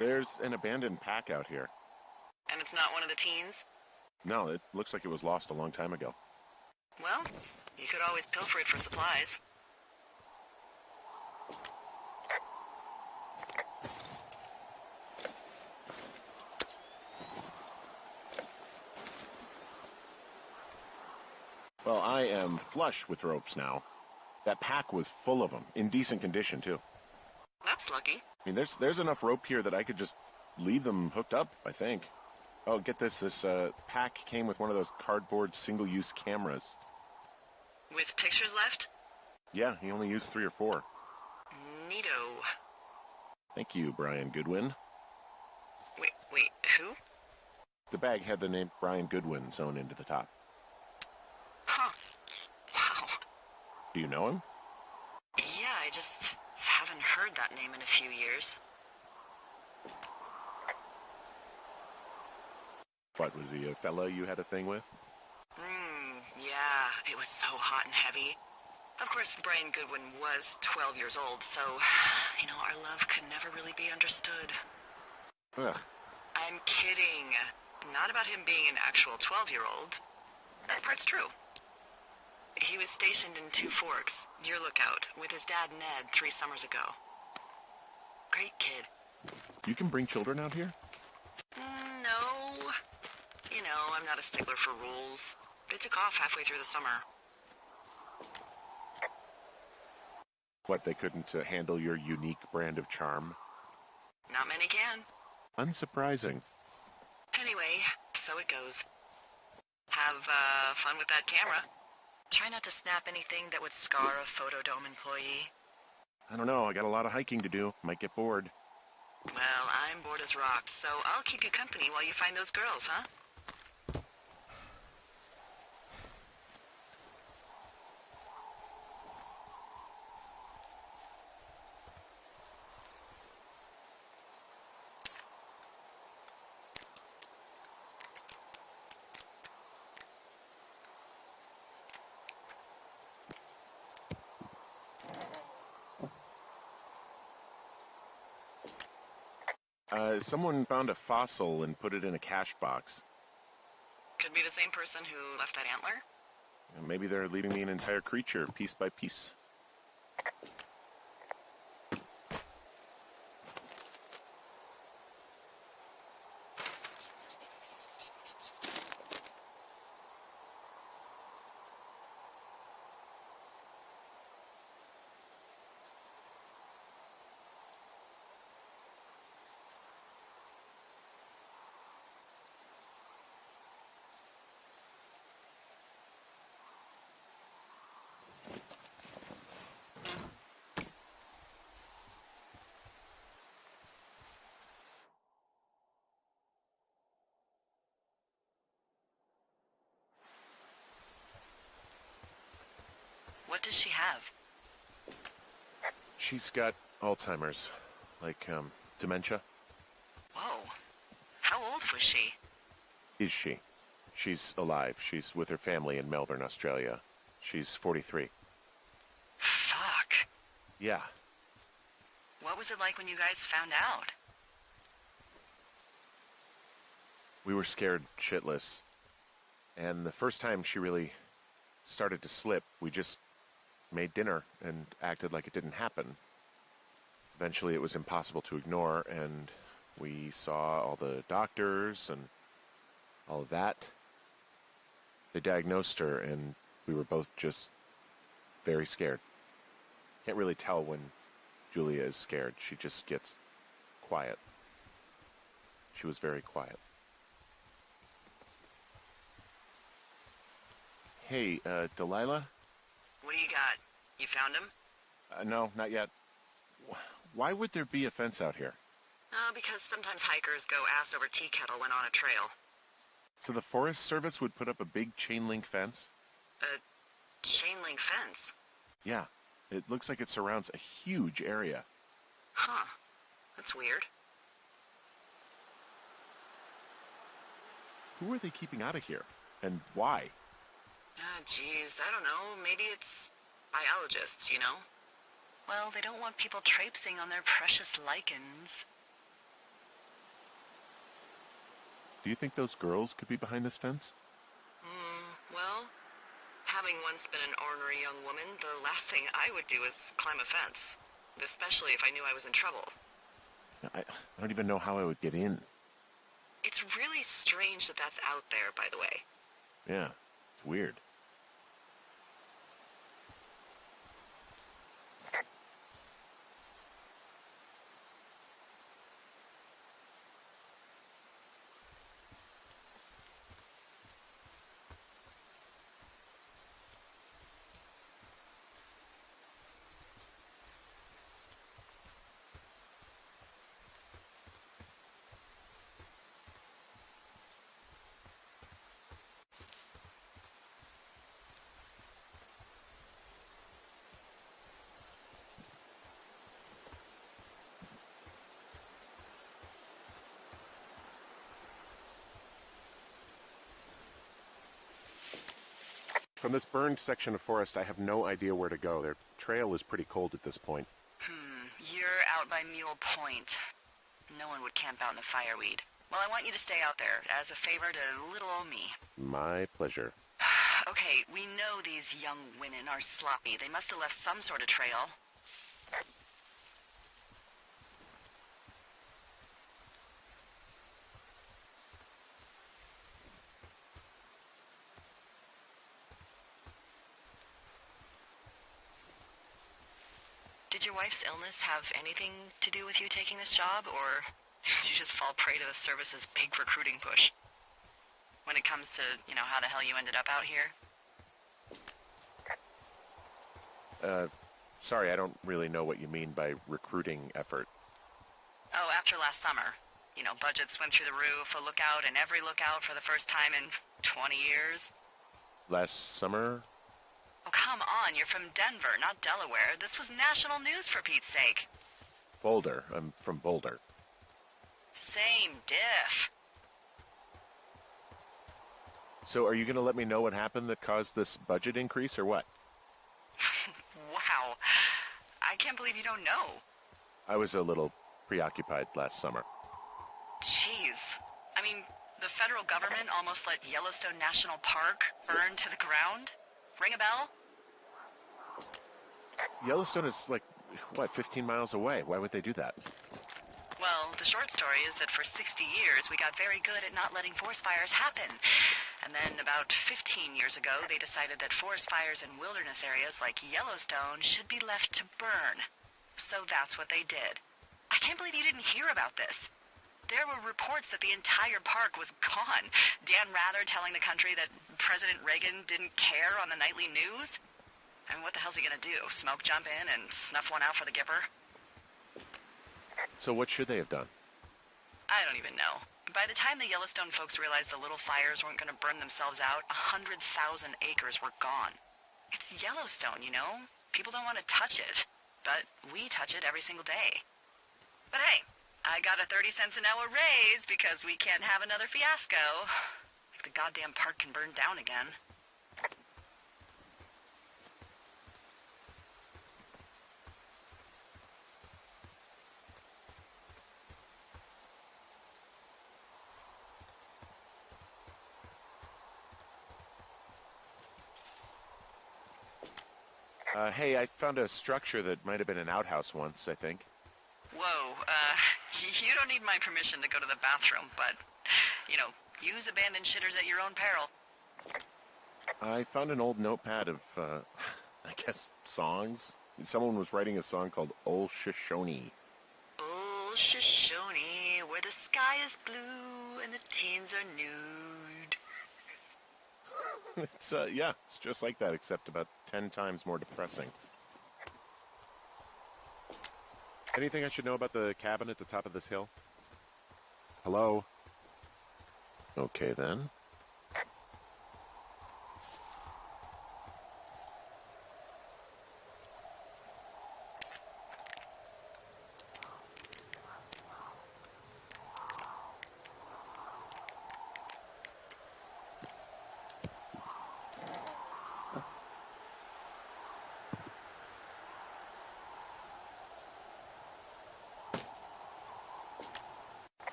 There's an abandoned pack out here. And it's not one of the teens? No, it looks like it was lost a long time ago. Well, you could always pilfer it for supplies. Well, I am flush with ropes now. That pack was full of them, in decent condition, too. That's lucky. I mean, there's enough rope here that I could just leave them hooked up, I think. Oh, get this. This pack came with one of those cardboard single-use cameras. With pictures left? Yeah, he only used 3 or 4. Neato. Thank you, Brian Goodwin. Wait, who? The bag had the name Brian Goodwin sewn into the top. Huh. Wow. Do you know him? Yeah, I just haven't heard that name in a few years. What, was he a fella you had a thing with? Yeah, it was so hot and heavy. Of course, Brian Goodwin was 12 years old, so, our love could never really be understood. Ugh. I'm kidding. Not about him being an actual 12-year-old. That part's true. He was stationed in Two Forks, your lookout, with his dad Ned 3 summers ago. Great kid. You can bring children out here? No. I'm not a stickler for rules. They took off halfway through the summer. What, they couldn't handle your unique brand of charm? Not many can. Unsurprising. Anyway, so it goes. Have fun with that camera. Try not to snap anything that would scar a Photodome employee. I don't know, I got a lot of hiking to do. Might get bored. Well, I'm bored as rocks, so I'll keep you company while you find those girls, huh? Someone found a fossil and put it in a cache box. Could be the same person who left that antler. Maybe they're leaving me an entire creature, piece by piece. What does she have? She's got Alzheimer's. Like, dementia. Whoa. How old was she? Is she? She's alive. She's with her family in Melbourne, Australia. She's 43. Fuck. Yeah. What was it like when you guys found out? We were scared shitless. And the first time she really started to slip, we just made dinner and acted like it didn't happen. Eventually it was impossible to ignore, and we saw all the doctors and all of that. They diagnosed her, and we were both just very scared. Can't really tell when Julia is scared. She just gets quiet. She was very quiet. Hey, Delilah? What do you got? You found him? No, not yet. Why would there be a fence out here? Because sometimes hikers go ass over tea kettle when on a trail. So the Forest Service would put up a big chain link fence? A chain link fence? Yeah. It looks like it surrounds a huge area. Huh. That's weird. Who are they keeping out of here? And why? Geez, I don't know. Maybe it's biologists, you know? Well, they don't want people traipsing on their precious lichens. Do you think those girls could be behind this fence? Well, having once been an ornery young woman, the last thing I would do is climb a fence. Especially if I knew I was in trouble. I don't even know how I would get in. It's really strange that that's out there, by the way. Yeah, it's weird. From this burned section of forest, I have no idea where to go. Their trail is pretty cold at this point. You're out by Mule Point. No one would camp out in the fireweed. Well, I want you to stay out there as a favor to little old me. My pleasure. Okay, we know these young women are sloppy. They must have left some sort of trail. Did your wife's illness have anything to do with you taking this job, or did you just fall prey to the service's big recruiting push? When it comes to, how the hell you ended up out here? Sorry, I don't really know what you mean by recruiting effort. Oh, after last summer. Budgets went through the roof, a lookout in every lookout for the first time in 20 years. Last summer? Oh, come on, you're from Denver, not Delaware. This was national news, for Pete's sake. Boulder. I'm from Boulder. Same diff. So are you going to let me know what happened that caused this budget increase, or what? Wow. I can't believe you don't know. I was a little preoccupied last summer. Jeez. I mean, the federal government almost let Yellowstone National Park burn to the ground? Ring a bell? Yellowstone is 15 miles away. Why would they do that? Well, the short story is that for 60 years, we got very good at not letting forest fires happen. And then about 15 years ago, they decided that forest fires in wilderness areas like Yellowstone should be left to burn. So that's what they did. I can't believe you didn't hear about this. There were reports that the entire park was gone. Dan Rather telling the country that President Reagan didn't care on the nightly news. I mean, what the hell's he gonna do? Smoke jump in and snuff one out for the Gipper? So what should they have done? I don't even know. By the time the Yellowstone folks realized the little fires weren't gonna burn themselves out, 100,000 acres were gone. It's Yellowstone, People don't want to touch it. But we touch it every single day. But hey, I got a 30 cents an hour raise because we can't have another fiasco. Like the goddamn park can burn down again. Hey, I found a structure that might have been an outhouse once, I think. Whoa, you don't need my permission to go to the bathroom, but, use abandoned shitters at your own peril. I found an old notepad of, I guess, songs. Someone was writing a song called Old Shoshone. Old Shoshone, where the sky is blue and the teens are nude. It's just like that, except about 10 times more depressing. Anything I should know about the cabin at the top of this hill? Hello? Okay, then.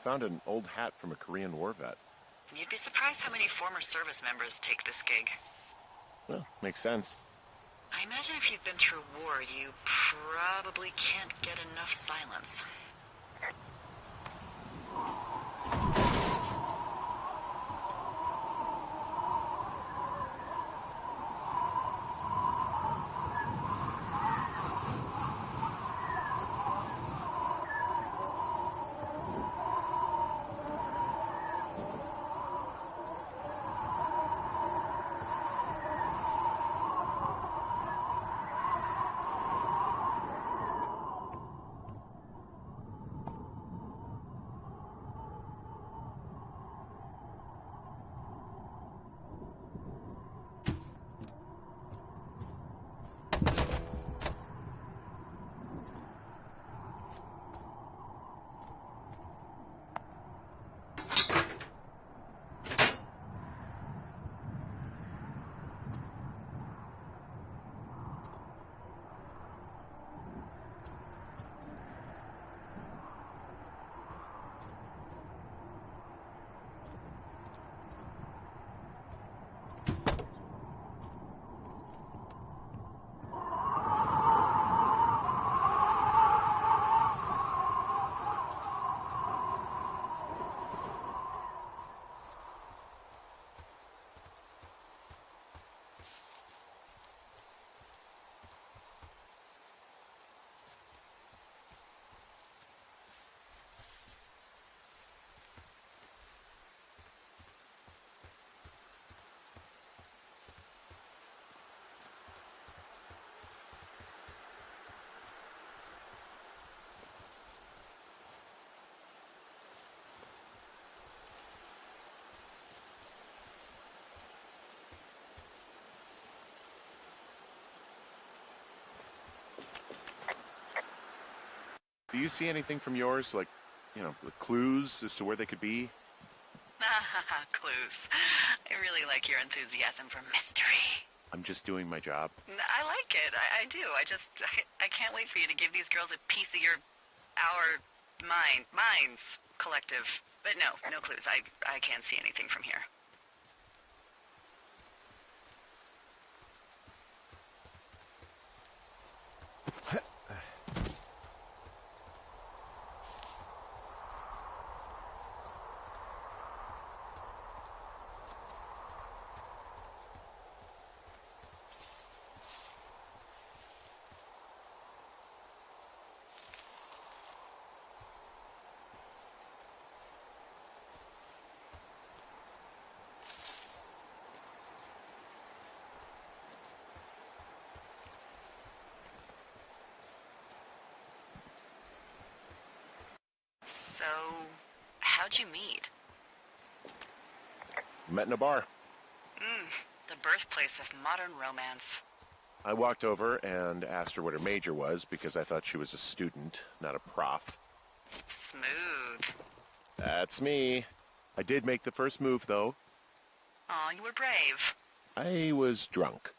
Found an old hat from a Korean War vet. You'd be surprised how many former service members take this gig. Well, makes sense. I imagine if you've been through war, you probably can't get enough silence. Do you see anything from yours, like, the clues as to where they could be? Clues. I really like your enthusiasm for mystery. I'm just doing my job. I like it. I do. I can't wait for you to give these girls a piece of our minds collective. But no clues. I can't see anything from here. So, how'd you meet? Met in a bar. The birthplace of modern romance. I walked over and asked her what her major was because I thought she was a student, not a prof. Smooth. That's me. I did make the first move, though. Aw, you were brave. I was drunk.